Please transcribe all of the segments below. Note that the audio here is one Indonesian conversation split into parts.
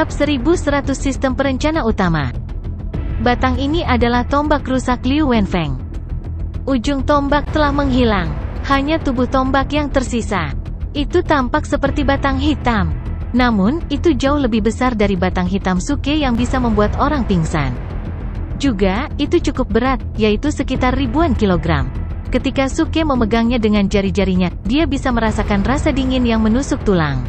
Bab 1100 Sistem Perencana Utama. Batang ini adalah tombak rusak Liu Wenfeng. Ujung tombak telah menghilang, hanya tubuh tombak yang tersisa. Itu tampak seperti batang hitam. Namun, itu jauh lebih besar dari batang hitam Suke yang bisa membuat orang pingsan. Juga, itu cukup berat, yaitu sekitar ribuan kilogram. Ketika Suke memegangnya dengan jari-jarinya, dia bisa merasakan rasa dingin yang menusuk tulang.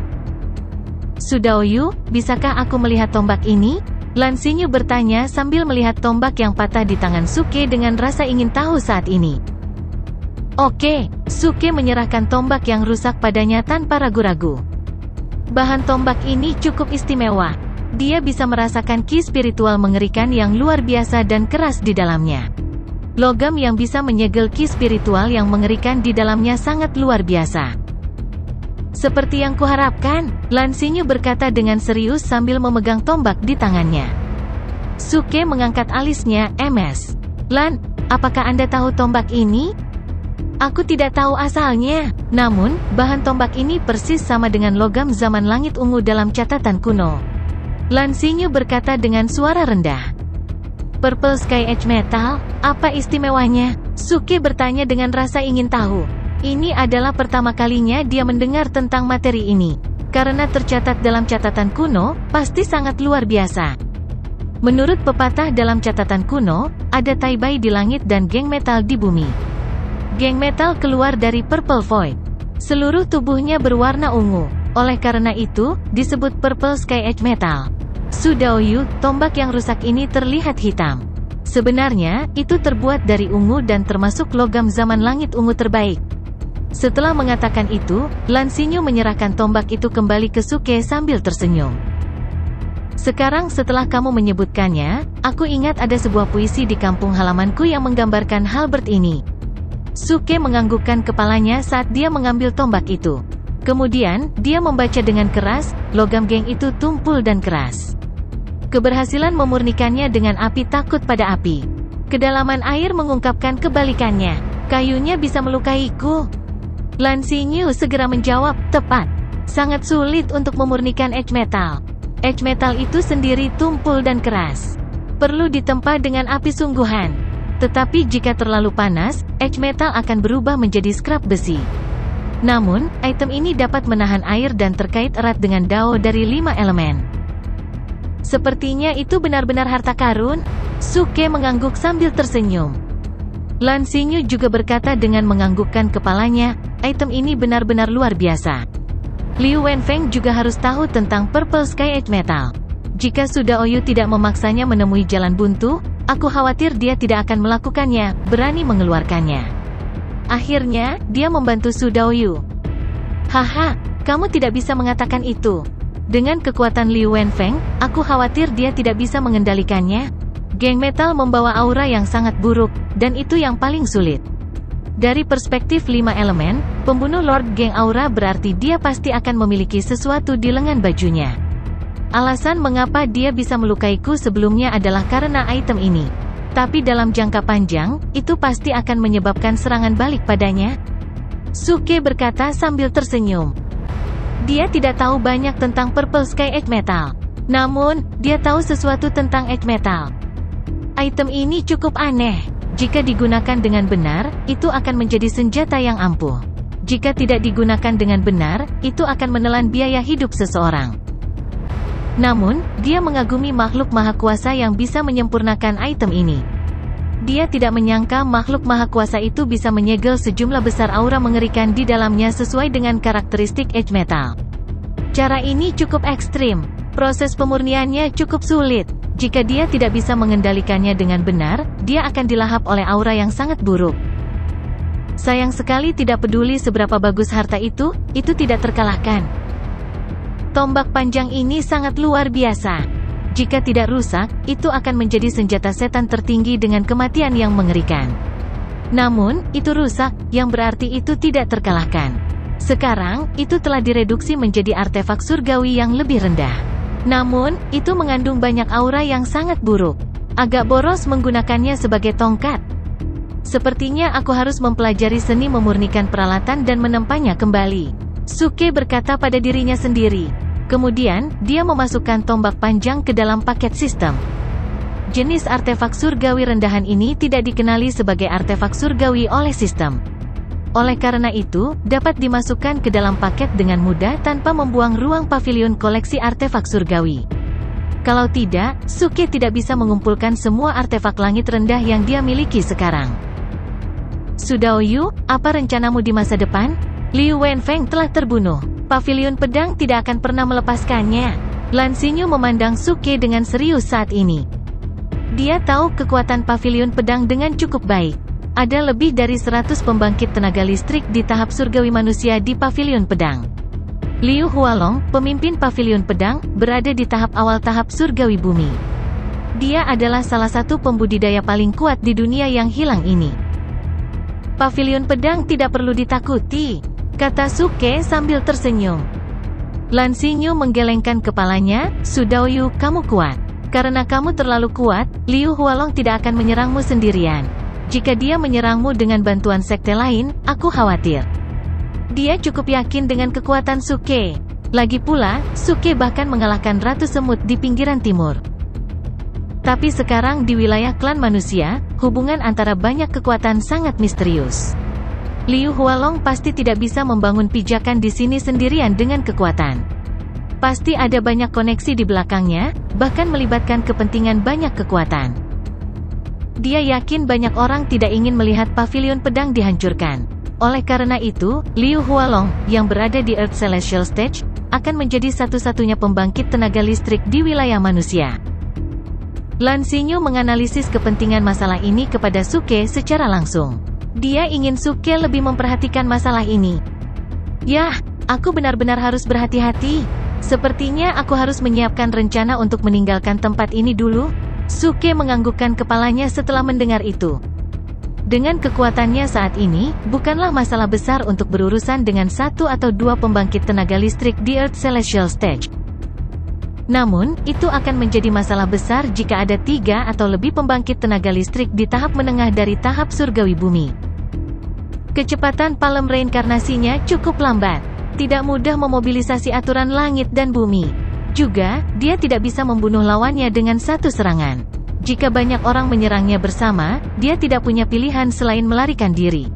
Sudaoyu, bisakah aku melihat tombak ini? Lan Xinyu bertanya sambil melihat tombak yang patah di tangan Suke dengan rasa ingin tahu saat ini. Oke, Suke menyerahkan tombak yang rusak padanya tanpa ragu-ragu. Bahan tombak ini cukup istimewa. Dia bisa merasakan ki spiritual mengerikan yang luar biasa dan keras di dalamnya. Logam yang bisa menyegel ki spiritual yang mengerikan di dalamnya sangat luar biasa. Seperti yang kuharapkan, Lan Xinyu berkata dengan serius sambil memegang tombak di tangannya. Suke mengangkat alisnya, MS. Lan, apakah Anda tahu tombak ini? Aku tidak tahu asalnya, namun, bahan tombak ini persis sama dengan logam zaman langit ungu dalam catatan kuno. Lan Xinyu berkata dengan suara rendah. Purple Sky Edge Metal, apa istimewanya? Suke bertanya dengan rasa ingin tahu. Ini adalah pertama kalinya dia mendengar tentang materi ini. Karena tercatat dalam catatan kuno, pasti sangat luar biasa. Menurut pepatah dalam catatan kuno, ada Tai Bai di langit dan geng metal di bumi. Geng metal keluar dari Purple Void. Seluruh tubuhnya berwarna ungu. Oleh karena itu, disebut Purple Sky Edge Metal. Sudaoyu, tombak yang rusak ini terlihat hitam. Sebenarnya, itu terbuat dari ungu dan termasuk logam zaman langit ungu terbaik. Setelah mengatakan itu, Lan Xinyu menyerahkan tombak itu kembali ke Suke sambil tersenyum. Sekarang setelah kamu menyebutkannya, aku ingat ada sebuah puisi di kampung halamanku yang menggambarkan Halbert ini. Suke menganggukkan kepalanya saat dia mengambil tombak itu. Kemudian, dia membaca dengan keras, logam geng itu tumpul dan keras. Keberhasilan memurnikannya dengan api takut pada api. Kedalaman air mengungkapkan kebalikannya. Kayunya bisa melukaiku. Lan Xinyu segera menjawab, tepat. Sangat sulit untuk memurnikan edge metal. Edge metal itu sendiri tumpul dan keras. Perlu ditempa dengan api sungguhan. Tetapi jika terlalu panas, edge metal akan berubah menjadi scrap besi. Namun, item ini dapat menahan air dan terkait erat dengan dao dari 5 elemen. Sepertinya itu benar-benar harta karun. Suke mengangguk sambil tersenyum. Lan Xinyu juga berkata dengan menganggukkan kepalanya, item ini benar-benar luar biasa. Liu Wenfeng juga harus tahu tentang Purple Sky Edge Metal. Jika Sudaoyu tidak memaksanya menemui jalan buntu, aku khawatir dia tidak akan melakukannya, berani mengeluarkannya. Akhirnya, dia membantu Sudaoyu. Haha, kamu tidak bisa mengatakan itu. Dengan kekuatan Liu Wenfeng, aku khawatir dia tidak bisa mengendalikannya. Geng metal membawa aura yang sangat buruk, dan itu yang paling sulit. Dari perspektif 5 elemen, pembunuh Lord Geng Aura berarti dia pasti akan memiliki sesuatu di lengan bajunya. Alasan mengapa dia bisa melukaiku sebelumnya adalah karena item ini. Tapi dalam jangka panjang, itu pasti akan menyebabkan serangan balik padanya. Suke berkata sambil tersenyum. Dia tidak tahu banyak tentang Purple Sky Edge Metal. Namun, dia tahu sesuatu tentang Edge Metal. Item ini cukup aneh. Jika digunakan dengan benar, itu akan menjadi senjata yang ampuh. Jika tidak digunakan dengan benar, itu akan menelan biaya hidup seseorang. Namun, dia mengagumi makhluk maha kuasa yang bisa menyempurnakan item ini. Dia tidak menyangka makhluk maha kuasa itu bisa menyegel sejumlah besar aura mengerikan di dalamnya sesuai dengan karakteristik Edge Metal. Cara ini cukup ekstrim. Proses pemurniannya cukup sulit. Jika dia tidak bisa mengendalikannya dengan benar, dia akan dilahap oleh aura yang sangat buruk. Sayang sekali tidak peduli seberapa bagus harta itu tidak terkalahkan. Tombak panjang ini sangat luar biasa. Jika tidak rusak, itu akan menjadi senjata setan tertinggi dengan kematian yang mengerikan. Namun, itu rusak, yang berarti itu tidak terkalahkan. Sekarang, itu telah direduksi menjadi artefak surgawi yang lebih rendah. Namun, itu mengandung banyak aura yang sangat buruk. Agak boros menggunakannya sebagai tongkat. Sepertinya aku harus mempelajari seni memurnikan peralatan dan menempanya kembali. Suke berkata pada dirinya sendiri. Kemudian, dia memasukkan tombak panjang ke dalam paket sistem. Jenis artefak surgawi rendahan ini tidak dikenali sebagai artefak surgawi oleh sistem. Oleh karena itu, dapat dimasukkan ke dalam paket dengan mudah tanpa membuang ruang pavilion koleksi artefak surgawi. Kalau tidak, Suke tidak bisa mengumpulkan semua artefak langit rendah yang dia miliki sekarang. Sudaoyu, apa rencanamu di masa depan? Liu Wenfeng telah terbunuh. Pavilion pedang tidak akan pernah melepaskannya. Lan Xinyu memandang Suke dengan serius saat ini. Dia tahu kekuatan pavilion pedang dengan cukup baik. Ada lebih dari 100 pembangkit tenaga listrik di tahap surgawi manusia di pavilion pedang. Liu Hualong, pemimpin pavilion pedang, berada di tahap awal tahap surgawi bumi. Dia adalah salah satu pembudidaya paling kuat di dunia yang hilang ini. Pavilion pedang tidak perlu ditakuti, kata Suke sambil tersenyum. Lan Xinyu menggelengkan kepalanya, Sudaoyu, kamu kuat. Karena kamu terlalu kuat, Liu Hualong tidak akan menyerangmu sendirian. Jika dia menyerangmu dengan bantuan sekte lain, aku khawatir. Dia cukup yakin dengan kekuatan Suke. Lagi pula, Suke bahkan mengalahkan Ratu Semut di pinggiran timur. Tapi sekarang di wilayah klan manusia, hubungan antara banyak kekuatan sangat misterius. Liu Hualong pasti tidak bisa membangun pijakan di sini sendirian dengan kekuatan. Pasti ada banyak koneksi di belakangnya, bahkan melibatkan kepentingan banyak kekuatan. Dia yakin banyak orang tidak ingin melihat pavilion pedang dihancurkan. Oleh karena itu, Liu Hualong, yang berada di Earth Celestial Stage, akan menjadi satu-satunya pembangkit tenaga listrik di wilayah manusia. Lan Xinyu menganalisis kepentingan masalah ini kepada Suke secara langsung. Dia ingin Suke lebih memperhatikan masalah ini. Yah, aku benar-benar harus berhati-hati. Sepertinya aku harus menyiapkan rencana untuk meninggalkan tempat ini dulu. Suke menganggukkan kepalanya setelah mendengar itu. Dengan kekuatannya saat ini, bukanlah masalah besar untuk berurusan dengan 1 atau 2 pembangkit tenaga listrik di Earth Celestial Stage. Namun, itu akan menjadi masalah besar jika ada 3 atau lebih pembangkit tenaga listrik di tahap menengah dari tahap surgawi bumi. Kecepatan palem reinkarnasinya cukup lambat. Tidak mudah memobilisasi aturan langit dan bumi. Juga, dia tidak bisa membunuh lawannya dengan satu serangan. Jika banyak orang menyerangnya bersama, dia tidak punya pilihan selain melarikan diri.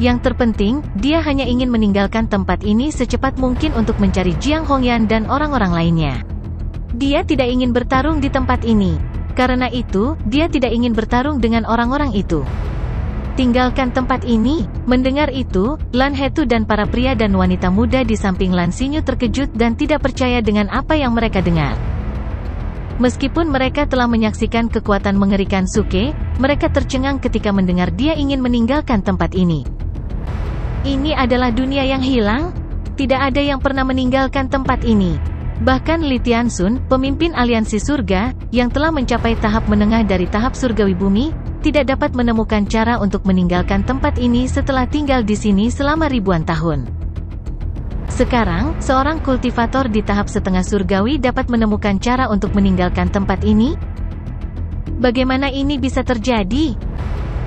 Yang terpenting, dia hanya ingin meninggalkan tempat ini secepat mungkin untuk mencari Jiang Hongyan dan orang-orang lainnya. Dia tidak ingin bertarung di tempat ini. Karena itu, dia tidak ingin bertarung dengan orang-orang itu. Tinggalkan tempat ini. Mendengar itu, Lan Hetu dan para pria dan wanita muda di samping Lan Xinyu terkejut dan tidak percaya dengan apa yang mereka dengar. Meskipun mereka telah menyaksikan kekuatan mengerikan Suke, mereka tercengang ketika mendengar dia ingin meninggalkan tempat ini. Ini adalah dunia yang hilang? Tidak ada yang pernah meninggalkan tempat ini. Bahkan Li Tianxun, pemimpin aliansi surga, yang telah mencapai tahap menengah dari tahap surgawi bumi, tidak dapat menemukan cara untuk meninggalkan tempat ini setelah tinggal di sini selama ribuan tahun. Sekarang, seorang kultivator di tahap setengah surgawi dapat menemukan cara untuk meninggalkan tempat ini? Bagaimana ini bisa terjadi?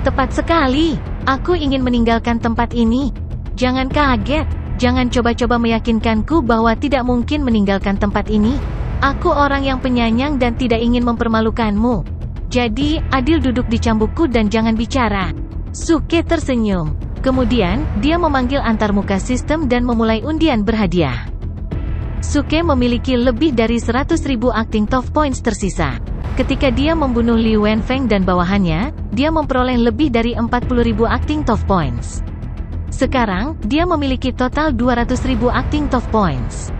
Tepat sekali, aku ingin meninggalkan tempat ini. Jangan kaget, jangan coba-coba meyakinkanku bahwa tidak mungkin meninggalkan tempat ini. Aku orang yang penyayang dan tidak ingin mempermalukanmu. Jadi, adil duduk di cambukku dan jangan bicara. Suke tersenyum. Kemudian, dia memanggil antarmuka sistem dan memulai undian berhadiah. Suke memiliki lebih dari 100.000 acting tough points tersisa. Ketika dia membunuh Liu Wenfeng dan bawahannya, dia memperoleh lebih dari 40.000 acting tough points. Sekarang, dia memiliki total 200.000 acting tough points.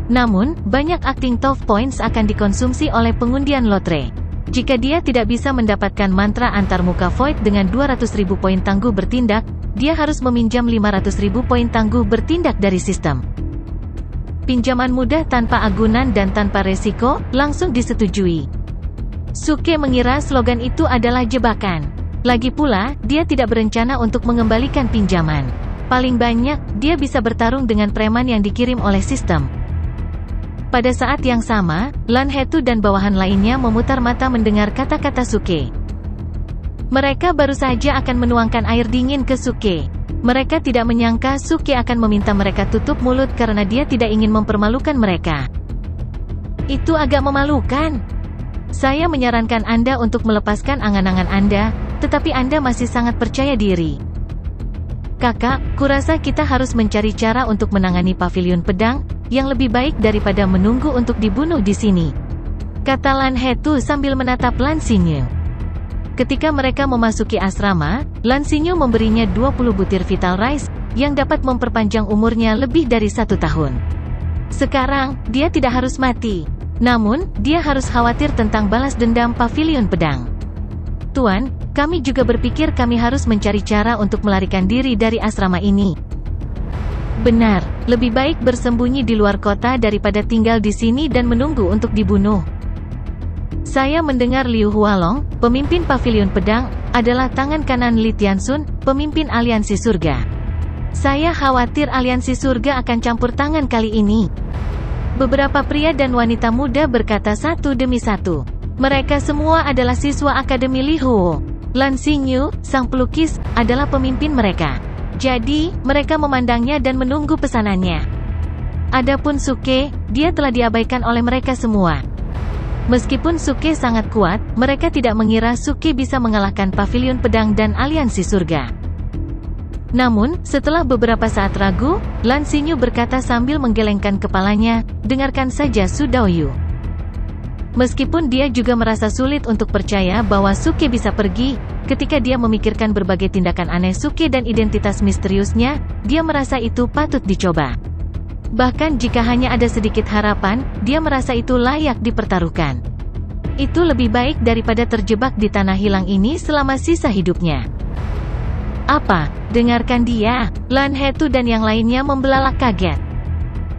Namun, banyak acting tough points akan dikonsumsi oleh pengundian lotre. Jika dia tidak bisa mendapatkan mantra antarmuka void dengan 200.000 poin tangguh bertindak, dia harus meminjam 500.000 poin tangguh bertindak dari sistem. Pinjaman mudah tanpa agunan dan tanpa resiko, langsung disetujui. Suke mengira slogan itu adalah jebakan. Lagi pula, dia tidak berencana untuk mengembalikan pinjaman. Paling banyak, dia bisa bertarung dengan preman yang dikirim oleh sistem. Pada saat yang sama, Lan Hetu dan bawahan lainnya memutar mata mendengar kata-kata Suke. Mereka baru saja akan menuangkan air dingin ke Suke. Mereka tidak menyangka Suke akan meminta mereka tutup mulut karena dia tidak ingin mempermalukan mereka. Itu agak memalukan. Saya menyarankan Anda untuk melepaskan angan-angan Anda, tetapi Anda masih sangat percaya diri. Kakak, kurasa kita harus mencari cara untuk menangani pavilion pedang, yang lebih baik daripada menunggu untuk dibunuh di sini, kata Lan Hetu sambil menatap Lan Xinyu. Ketika mereka memasuki asrama, Lan Xinyu memberinya 20 butir Vital Rice, yang dapat memperpanjang umurnya lebih dari 1 tahun. Sekarang, dia tidak harus mati. Namun, dia harus khawatir tentang balas dendam pavilion pedang. Tuan, kami juga berpikir kami harus mencari cara untuk melarikan diri dari asrama ini. Benar, lebih baik bersembunyi di luar kota daripada tinggal di sini dan menunggu untuk dibunuh. Saya mendengar Liu Hualong, pemimpin pavilion pedang, adalah tangan kanan Li Tianxun, pemimpin aliansi surga. Saya khawatir aliansi surga akan campur tangan kali ini. Beberapa pria dan wanita muda berkata satu demi satu. Mereka semua adalah siswa Akademi Li Huo. Lan Xinyu, sang pelukis, adalah pemimpin mereka. Jadi, mereka memandangnya dan menunggu pesanannya. Adapun Suke, dia telah diabaikan oleh mereka semua. Meskipun Suke sangat kuat, mereka tidak mengira Suke bisa mengalahkan pavilion pedang dan aliansi surga. Namun, setelah beberapa saat ragu, Lan Xinyu berkata sambil menggelengkan kepalanya, dengarkan saja Su Daoyu. Meskipun dia juga merasa sulit untuk percaya bahwa Suke bisa pergi, ketika dia memikirkan berbagai tindakan aneh Suke dan identitas misteriusnya, dia merasa itu patut dicoba. Bahkan jika hanya ada sedikit harapan, dia merasa itu layak dipertaruhkan. Itu lebih baik daripada terjebak di tanah hilang ini selama sisa hidupnya. Apa? Dengarkan dia. Lan Hetu dan yang lainnya membelalak kaget.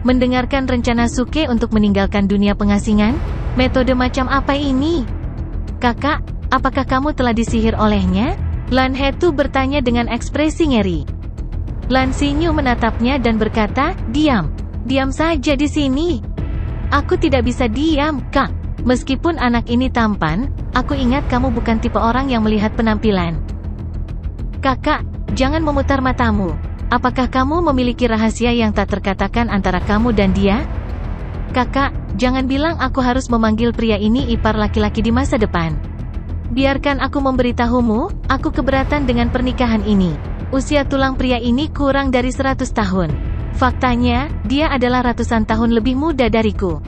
Mendengarkan rencana Suke untuk meninggalkan dunia pengasingan? Metode macam apa ini? Kakak, apakah kamu telah disihir olehnya? Lan Hetu bertanya dengan ekspresi ngeri. Lan Xinyu menatapnya dan berkata, diam. Diam saja di sini. Aku tidak bisa diam, Kak. Meskipun anak ini tampan, aku ingat kamu bukan tipe orang yang melihat penampilan. Kakak, jangan memutar matamu. Apakah kamu memiliki rahasia yang tak terkatakan antara kamu dan dia? Kakak, jangan bilang aku harus memanggil pria ini ipar laki-laki di masa depan. Biarkan aku memberitahumu, aku keberatan dengan pernikahan ini. Usia tulang pria ini kurang dari 100 tahun. Faktanya, dia adalah ratusan tahun lebih muda dariku.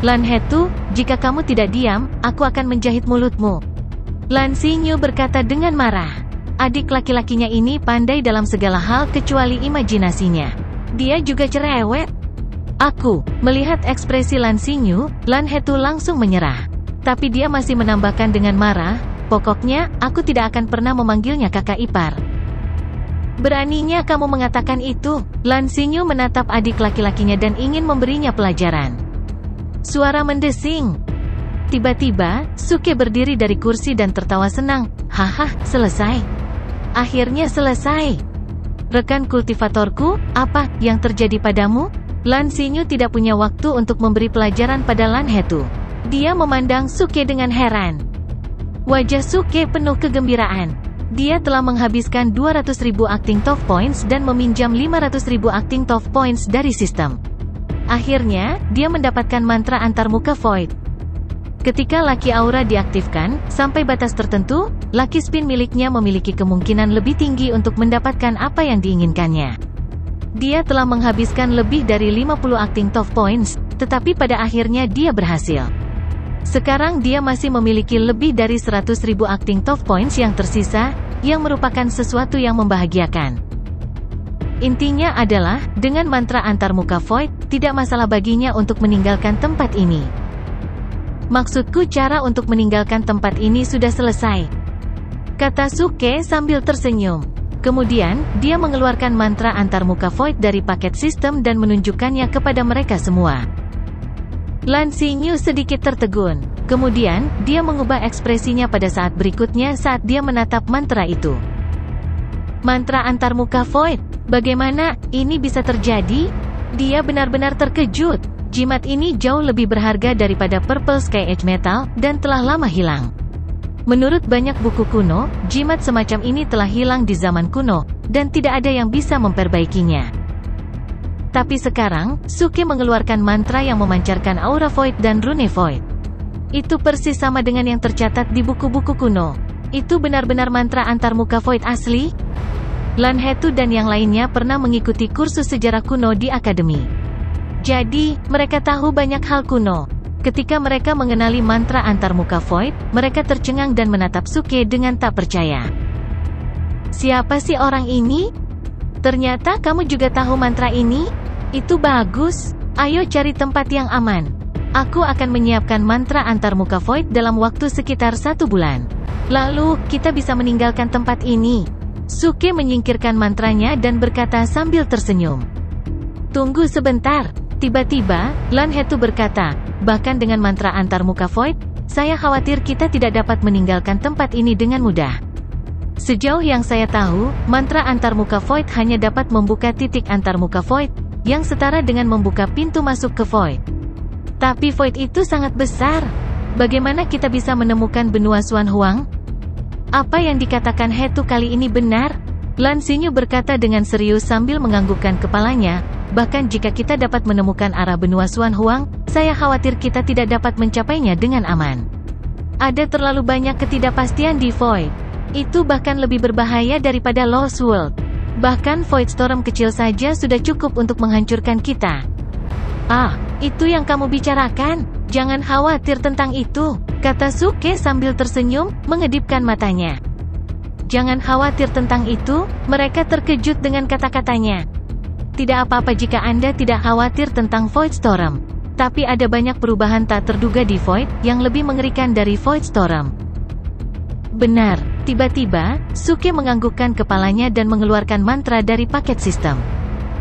Lan Hetu, jika kamu tidak diam, aku akan menjahit mulutmu. Lan Xinyu berkata dengan marah. Adik laki-lakinya ini pandai dalam segala hal kecuali imajinasinya. Dia juga cerewet. Aku, melihat ekspresi Lan Xinyu, Lan Hetu langsung menyerah. Tapi dia masih menambahkan dengan marah, pokoknya, aku tidak akan pernah memanggilnya kakak ipar. Beraninya kamu mengatakan itu? Lan Xinyu menatap adik laki-lakinya dan ingin memberinya pelajaran. Suara mendesing. Tiba-tiba, Suke berdiri dari kursi dan tertawa senang. Haha, selesai. Akhirnya selesai. Rekan kultivatorku, apa yang terjadi padamu? Lan Xinyu tidak punya waktu untuk memberi pelajaran pada Lan Hetu. Dia memandang Suke dengan heran. Wajah Suke penuh kegembiraan. Dia telah menghabiskan 200.000 acting top points dan meminjam 500.000 acting top points dari sistem. Akhirnya, dia mendapatkan mantra antarmuka Void. Ketika Lucky Aura diaktifkan, sampai batas tertentu, Lucky Spin miliknya memiliki kemungkinan lebih tinggi untuk mendapatkan apa yang diinginkannya. Dia telah menghabiskan lebih dari 50 acting top points, tetapi pada akhirnya dia berhasil. Sekarang dia masih memiliki lebih dari 100.000 acting top points yang tersisa, yang merupakan sesuatu yang membahagiakan. Intinya adalah, dengan mantra antarmuka Void, tidak masalah baginya untuk meninggalkan tempat ini. Maksudku cara untuk meninggalkan tempat ini sudah selesai, kata Suke sambil tersenyum. Kemudian, dia mengeluarkan mantra antarmuka Void dari paket sistem dan menunjukkannya kepada mereka semua. Lan Xinyu sedikit tertegun. Kemudian, dia mengubah ekspresinya pada saat berikutnya saat dia menatap mantra itu. Mantra antarmuka Void, bagaimana ini bisa terjadi? Dia benar-benar terkejut. Jimat ini jauh lebih berharga daripada Purple Sky Edge Metal, dan telah lama hilang. Menurut banyak buku kuno, jimat semacam ini telah hilang di zaman kuno, dan tidak ada yang bisa memperbaikinya. Tapi sekarang, Suke mengeluarkan mantra yang memancarkan aura void dan rune void. Itu persis sama dengan yang tercatat di buku-buku kuno. Itu benar-benar mantra antarmuka void asli? Lan Hetu dan yang lainnya pernah mengikuti kursus sejarah kuno di akademi. Jadi, mereka tahu banyak hal kuno. Ketika mereka mengenali mantra antarmuka void, mereka tercengang dan menatap Suke dengan tak percaya. Siapa sih orang ini? Ternyata kamu juga tahu mantra ini? Itu bagus. Ayo cari tempat yang aman. Aku akan menyiapkan mantra antarmuka void dalam waktu sekitar 1 bulan. Lalu, kita bisa meninggalkan tempat ini. Suke menyingkirkan mantranya dan berkata sambil tersenyum. Tunggu sebentar. Tiba-tiba, Lan Hetu berkata, bahkan dengan mantra antarmuka void, saya khawatir kita tidak dapat meninggalkan tempat ini dengan mudah. Sejauh yang saya tahu, mantra antarmuka void hanya dapat membuka titik antarmuka void, yang setara dengan membuka pintu masuk ke void. Tapi void itu sangat besar. Bagaimana kita bisa menemukan benua Xuan Huang? Apa yang dikatakan Hetu kali ini benar? Lan Xinyu berkata dengan serius sambil menganggukkan kepalanya, bahkan jika kita dapat menemukan arah benua Xuan Huang, saya khawatir kita tidak dapat mencapainya dengan aman. Ada terlalu banyak ketidakpastian di void. Itu bahkan lebih berbahaya daripada Lost World. Bahkan Void Storm kecil saja sudah cukup untuk menghancurkan kita. Ah, itu yang kamu bicarakan? Jangan khawatir tentang itu, kata Suke sambil tersenyum, mengedipkan matanya. Jangan khawatir tentang itu, mereka terkejut dengan kata-katanya. Tidak apa-apa jika Anda tidak khawatir tentang Void Storm. Tapi ada banyak perubahan tak terduga di Void, yang lebih mengerikan dari Void Storm. Benar, tiba-tiba, Suke menganggukkan kepalanya dan mengeluarkan mantra dari paket sistem.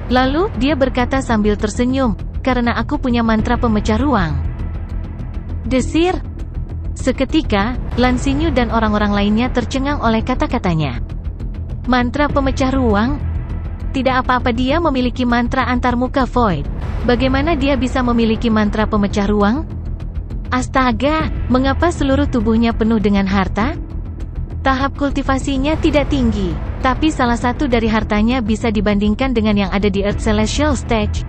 Lalu, dia berkata sambil tersenyum, karena aku punya mantra pemecah ruang. Desir. Seketika, Lan Xinyu dan orang-orang lainnya tercengang oleh kata-katanya. Mantra pemecah ruang? Tidak apa-apa dia memiliki mantra antarmuka void. Bagaimana dia bisa memiliki mantra pemecah ruang? Astaga, mengapa seluruh tubuhnya penuh dengan harta? Tahap kultivasinya tidak tinggi, tapi salah satu dari hartanya bisa dibandingkan dengan yang ada di Earth Celestial Stage.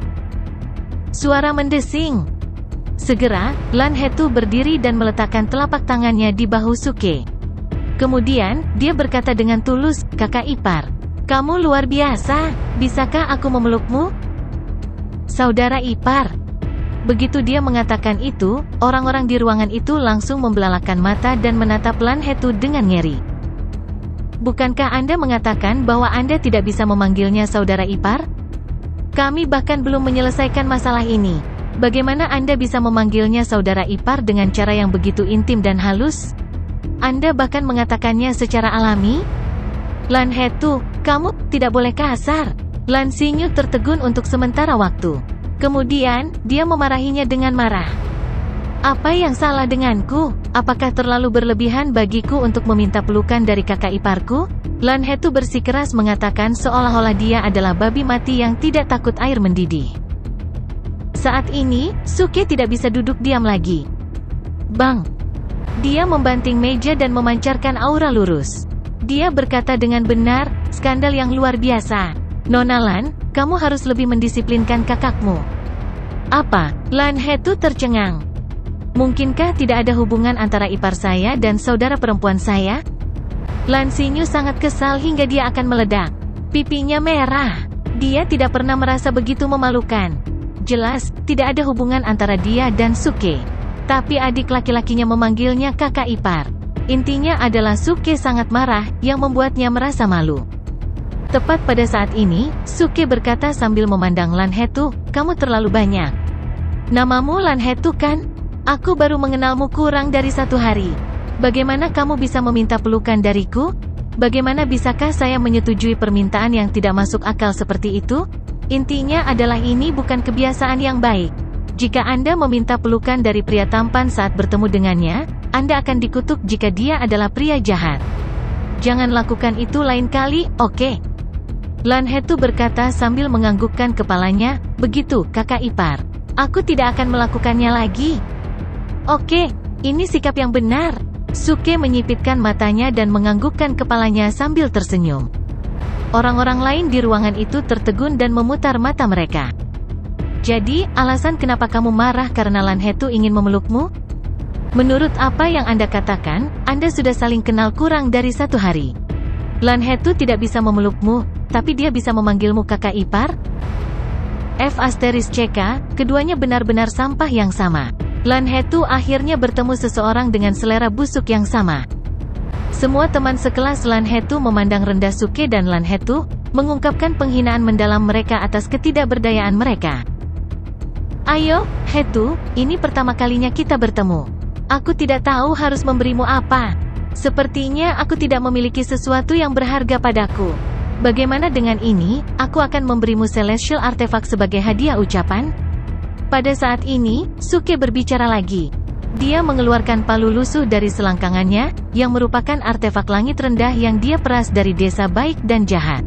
Suara mendesing. Segera, Lan Hetu berdiri dan meletakkan telapak tangannya di bahu Suke. Kemudian, dia berkata dengan tulus, kakak ipar. Kamu luar biasa, bisakah aku memelukmu? Saudara ipar. Begitu dia mengatakan itu, orang-orang di ruangan itu langsung membelalakan mata dan menatap Lan Hetu dengan ngeri. Bukankah Anda mengatakan bahwa Anda tidak bisa memanggilnya saudara ipar? Kami bahkan belum menyelesaikan masalah ini. Bagaimana Anda bisa memanggilnya saudara ipar dengan cara yang begitu intim dan halus? Anda bahkan mengatakannya secara alami? Lan Hetu, kamu tidak boleh kasar. Lan Xinyu tertegun untuk sementara waktu. Kemudian, dia memarahinya dengan marah. Apa yang salah denganku? Apakah terlalu berlebihan bagiku untuk meminta pelukan dari kakak iparku? Lan Hetu bersikeras mengatakan seolah-olah dia adalah babi mati yang tidak takut air mendidih. Saat ini, Suke tidak bisa duduk diam lagi. Bang! Dia membanting meja dan memancarkan aura lurus. Dia berkata dengan benar, skandal yang luar biasa. Nona Lan, kamu harus lebih mendisiplinkan kakakmu. Apa? Lan Hetu tercengang. Mungkinkah tidak ada hubungan antara ipar saya dan saudara perempuan saya? Lan Xinyu sangat kesal hingga dia akan meledak. Pipinya merah. Dia tidak pernah merasa begitu memalukan. Jelas, tidak ada hubungan antara dia dan Suke. Tapi adik laki-lakinya memanggilnya kakak ipar. Intinya adalah Suke sangat marah, yang membuatnya merasa malu. Tepat pada saat ini, Suke berkata sambil memandang Lan Hetu, kamu terlalu banyak. Namamu Lan Hetu kan? Aku baru mengenalmu kurang dari 1 hari. Bagaimana kamu bisa meminta pelukan dariku? Bagaimana bisakah saya menyetujui permintaan yang tidak masuk akal seperti itu? Intinya adalah ini bukan kebiasaan yang baik. Jika Anda meminta pelukan dari pria tampan saat bertemu dengannya, Anda akan dikutuk jika dia adalah pria jahat. Jangan lakukan itu lain kali, oke? Lan Hetu berkata sambil menganggukkan kepalanya, begitu, kakak ipar. Aku tidak akan melakukannya lagi. Oke, ini sikap yang benar. Suke menyipitkan matanya dan menganggukkan kepalanya sambil tersenyum. Orang-orang lain di ruangan itu tertegun dan memutar mata mereka. Jadi, alasan kenapa kamu marah karena Lan Hetu ingin memelukmu? Menurut apa yang Anda katakan, Anda sudah saling kenal kurang dari 1 hari. Lan Hetu tidak bisa memelukmu, tapi dia bisa memanggilmu kakak ipar? F*CK, keduanya benar-benar sampah yang sama. Lan Hetu akhirnya bertemu seseorang dengan selera busuk yang sama. Semua teman sekelas Lan Hetu memandang rendah Suke dan Lan Hetu, mengungkapkan penghinaan mendalam mereka atas ketidakberdayaan mereka. Ayo, Hetu, ini pertama kalinya kita bertemu. Aku tidak tahu harus memberimu apa. Sepertinya aku tidak memiliki sesuatu yang berharga padaku. Bagaimana dengan ini, aku akan memberimu Celestial Artifact sebagai hadiah ucapan? Pada saat ini, Suke berbicara lagi. Dia mengeluarkan palu lusuh dari selangkangannya, yang merupakan artefak langit rendah yang dia peras dari desa baik dan jahat.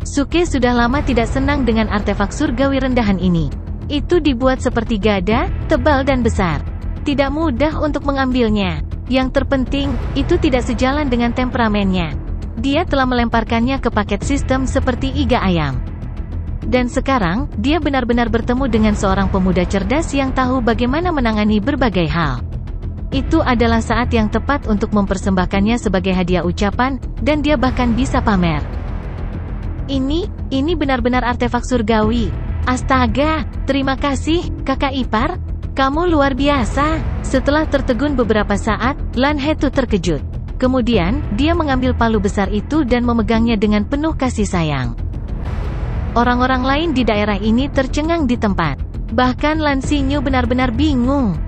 Suke sudah lama tidak senang dengan artefak surgawi rendahan ini. Itu dibuat seperti gada, tebal dan besar. Tidak mudah untuk mengambilnya. Yang terpenting, itu tidak sejalan dengan temperamennya. Dia telah melemparkannya ke paket sistem seperti iga ayam. Dan sekarang, dia benar-benar bertemu dengan seorang pemuda cerdas yang tahu bagaimana menangani berbagai hal. Itu adalah saat yang tepat untuk mempersembahkannya sebagai hadiah ucapan, dan dia bahkan bisa pamer. Ini benar-benar artefak surgawi. Astaga, terima kasih, kakak ipar. Kamu luar biasa. Setelah tertegun beberapa saat, Lan Hetu terkejut. Kemudian, dia mengambil palu besar itu dan memegangnya dengan penuh kasih sayang. Orang-orang lain di daerah ini tercengang di tempat. Bahkan Lan Xinyu benar-benar bingung.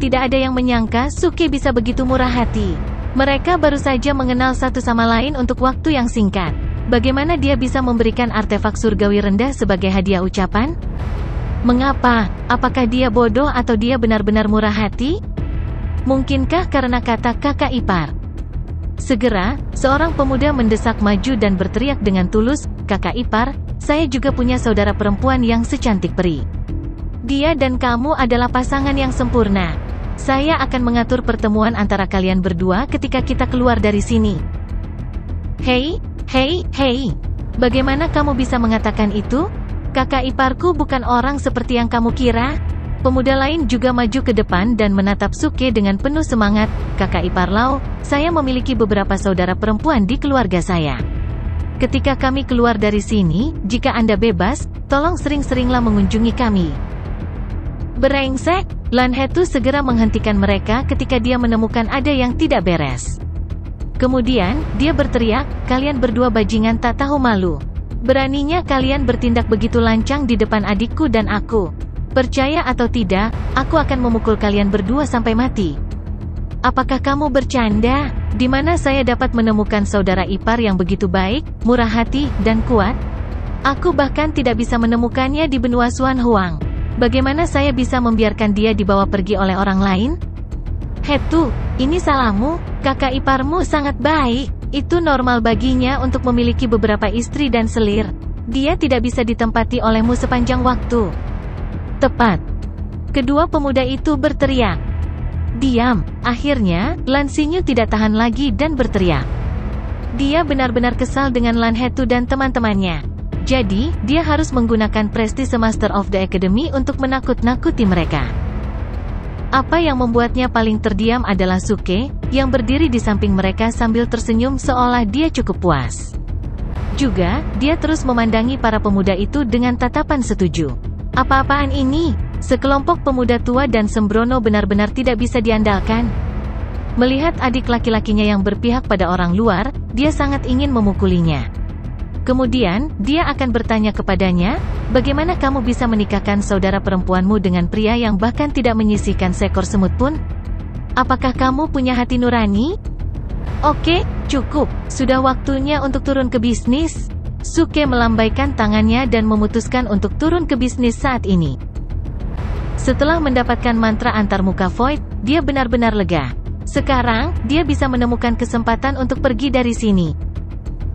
Tidak ada yang menyangka Suke bisa begitu murah hati. Mereka baru saja mengenal satu sama lain untuk waktu yang singkat. Bagaimana dia bisa memberikan artefak surgawi rendah sebagai hadiah ucapan? Mengapa? Apakah dia bodoh atau dia benar-benar murah hati? Mungkinkah karena kata kakak ipar? Segera, seorang pemuda mendesak maju dan berteriak dengan tulus, kakak ipar, saya juga punya saudara perempuan yang secantik peri. Dia dan kamu adalah pasangan yang sempurna. Saya akan mengatur pertemuan antara kalian berdua ketika kita keluar dari sini. Hei. Bagaimana kamu bisa mengatakan itu? Kakak iparku bukan orang seperti yang kamu kira. Pemuda lain juga maju ke depan dan menatap Suke dengan penuh semangat. Kakak ipar Lau, saya memiliki beberapa saudara perempuan di keluarga saya. Ketika kami keluar dari sini, jika Anda bebas, tolong sering-seringlah mengunjungi kami. Berengsek, Lan Hetu segera menghentikan mereka ketika dia menemukan ada yang tidak beres. Kemudian, dia berteriak, kalian berdua bajingan tak tahu malu. Beraninya kalian bertindak begitu lancang di depan adikku dan aku. Percaya atau tidak, aku akan memukul kalian berdua sampai mati. Apakah kamu bercanda? Di mana saya dapat menemukan saudara ipar yang begitu baik, murah hati, dan kuat? Aku bahkan tidak bisa menemukannya di benua Xuan Huang. Bagaimana saya bisa membiarkan dia dibawa pergi oleh orang lain? Hetu, ini salahmu, kakak iparmu sangat baik. Itu normal baginya untuk memiliki beberapa istri dan selir. Dia tidak bisa ditempati olehmu sepanjang waktu. Tepat. Kedua pemuda itu berteriak. Diam. Akhirnya, Lan Xinyu tidak tahan lagi dan berteriak. Dia benar-benar kesal dengan Lan Hetu dan teman-temannya. Jadi, dia harus menggunakan prestise Master of the Academy untuk menakut-nakuti mereka. Apa yang membuatnya paling terdiam adalah Suke, yang berdiri di samping mereka sambil tersenyum seolah dia cukup puas. Juga, dia terus memandangi para pemuda itu dengan tatapan setuju. Apa-apaan ini? Sekelompok pemuda tua dan sembrono benar-benar tidak bisa diandalkan. Melihat adik laki-lakinya yang berpihak pada orang luar, dia sangat ingin memukulinya. Kemudian, dia akan bertanya kepadanya, bagaimana kamu bisa menikahkan saudara perempuanmu dengan pria yang bahkan tidak menyisihkan seekor semut pun? Apakah kamu punya hati nurani? Oke, cukup. Sudah waktunya untuk turun ke bisnis. Suke melambaikan tangannya dan memutuskan untuk turun ke bisnis saat ini. Setelah mendapatkan mantra antarmuka Void, dia benar-benar lega. Sekarang, dia bisa menemukan kesempatan untuk pergi dari sini.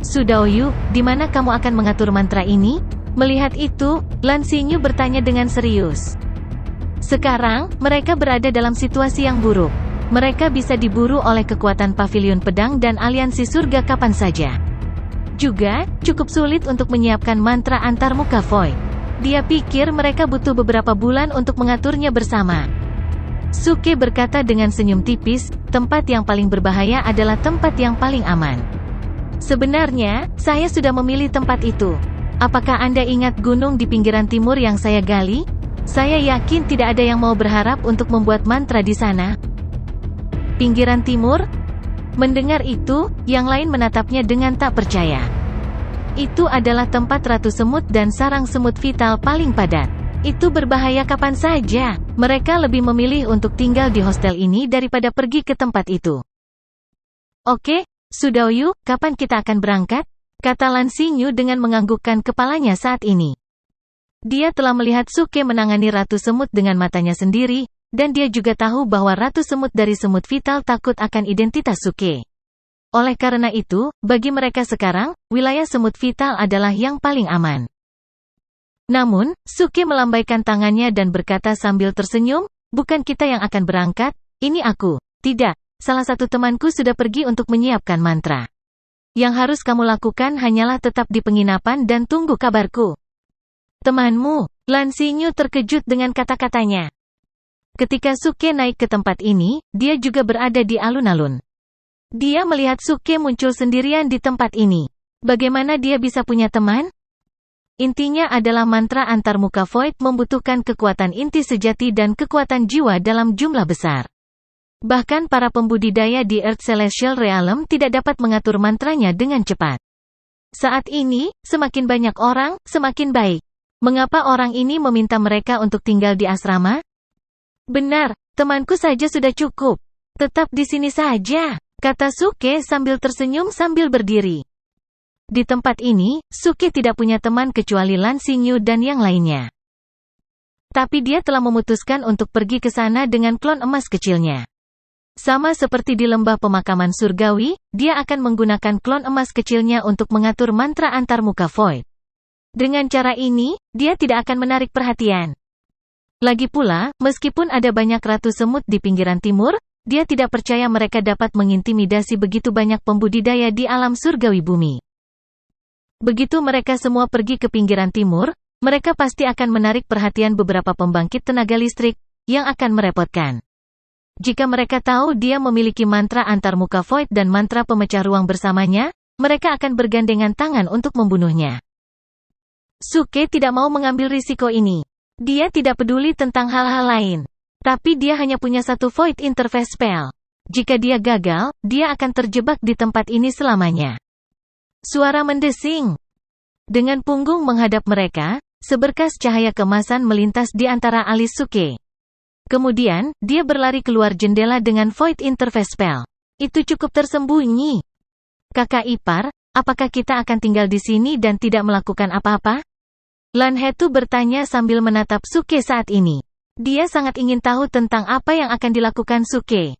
Sudaoyu, di mana kamu akan mengatur mantra ini? Melihat itu, Lan Xinyu bertanya dengan serius. Sekarang, mereka berada dalam situasi yang buruk. Mereka bisa diburu oleh kekuatan pavilion pedang dan aliansi surga kapan saja. Juga, cukup sulit untuk menyiapkan mantra antar muka void. Dia pikir mereka butuh beberapa bulan untuk mengaturnya bersama. Suke berkata dengan senyum tipis, tempat yang paling berbahaya adalah tempat yang paling aman. Sebenarnya, saya sudah memilih tempat itu. Apakah Anda ingat gunung di pinggiran timur yang saya gali? Saya yakin tidak ada yang mau berharap untuk membuat mantra di sana. Pinggiran timur? Mendengar itu, yang lain menatapnya dengan tak percaya. Itu adalah tempat ratu semut dan sarang semut vital paling padat. Itu berbahaya kapan saja. Mereka lebih memilih untuk tinggal di hostel ini daripada pergi ke tempat itu. Oke, Sudoyu, kapan kita akan berangkat? Kata Lan Xingyu dengan menganggukkan kepalanya saat ini. Dia telah melihat Suke menangani ratu semut dengan matanya sendiri, dan dia juga tahu bahwa ratu semut dari semut vital takut akan identitas Suke. Oleh karena itu, bagi mereka sekarang, wilayah semut vital adalah yang paling aman. Namun, Suke melambaikan tangannya dan berkata sambil tersenyum, bukan kita yang akan berangkat, ini aku. Tidak, salah satu temanku sudah pergi untuk menyiapkan mantra. Yang harus kamu lakukan hanyalah tetap di penginapan dan tunggu kabarku. Temanmu? Lan Xingyu terkejut dengan kata-katanya. Ketika Suke naik ke tempat ini, dia juga berada di alun-alun. Dia melihat Suke muncul sendirian di tempat ini. Bagaimana dia bisa punya teman? Intinya adalah mantra antar muka void membutuhkan kekuatan inti sejati dan kekuatan jiwa dalam jumlah besar. Bahkan para pembudidaya di Earth Celestial Realm tidak dapat mengatur mantranya dengan cepat. Saat ini, semakin banyak orang, semakin baik. Mengapa orang ini meminta mereka untuk tinggal di asrama? Benar, temanku saja sudah cukup. Tetap di sini saja, kata Suke sambil tersenyum sambil berdiri. Di tempat ini, Suke tidak punya teman kecuali Lan Xingyu dan yang lainnya. Tapi dia telah memutuskan untuk pergi ke sana dengan klon emas kecilnya. Sama seperti di lembah pemakaman surgawi, dia akan menggunakan klon emas kecilnya untuk mengatur mantra antar muka void. Dengan cara ini, dia tidak akan menarik perhatian. Lagi pula, meskipun ada banyak ratu semut di pinggiran timur, dia tidak percaya mereka dapat mengintimidasi begitu banyak pembudidaya di alam surgawi bumi. Begitu mereka semua pergi ke pinggiran timur, mereka pasti akan menarik perhatian beberapa pembangkit tenaga listrik, yang akan merepotkan. Jika mereka tahu dia memiliki mantra antar muka void dan mantra pemecah ruang bersamanya, mereka akan bergandengan tangan untuk membunuhnya. Suke tidak mau mengambil risiko ini. Dia tidak peduli tentang hal-hal lain. Tapi dia hanya punya satu void interface spell. Jika dia gagal, dia akan terjebak di tempat ini selamanya. Suara mendesing. Dengan punggung menghadap mereka, seberkas cahaya kemasan melintas di antara alis Suke. Kemudian, dia berlari keluar jendela dengan void interface spell. Itu cukup tersembunyi. Kakak ipar, apakah kita akan tinggal di sini dan tidak melakukan apa-apa? Lan Hetu bertanya sambil menatap Suke saat ini. Dia sangat ingin tahu tentang apa yang akan dilakukan Suke.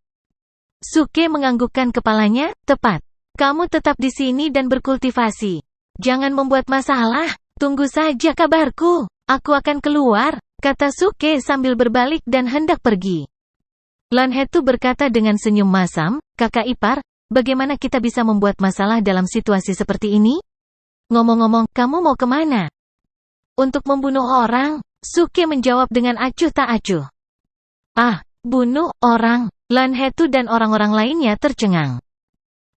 Suke menganggukkan kepalanya, tepat. Kamu tetap di sini dan berkultivasi. Jangan membuat masalah. Tunggu saja kabarku. Aku akan keluar, kata Suke sambil berbalik dan hendak pergi. Lan Hetu berkata dengan senyum masam, kakak ipar, bagaimana kita bisa membuat masalah dalam situasi seperti ini? Ngomong-ngomong, kamu mau kemana? Untuk membunuh orang, Suke menjawab dengan acuh tak acuh. Ah, bunuh orang, Lan Hetu dan orang-orang lainnya tercengang.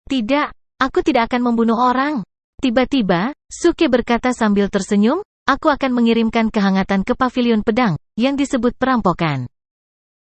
Tidak, aku tidak akan membunuh orang. Tiba-tiba, Suke berkata sambil tersenyum, aku akan mengirimkan kehangatan ke pavilion pedang, yang disebut perampokan.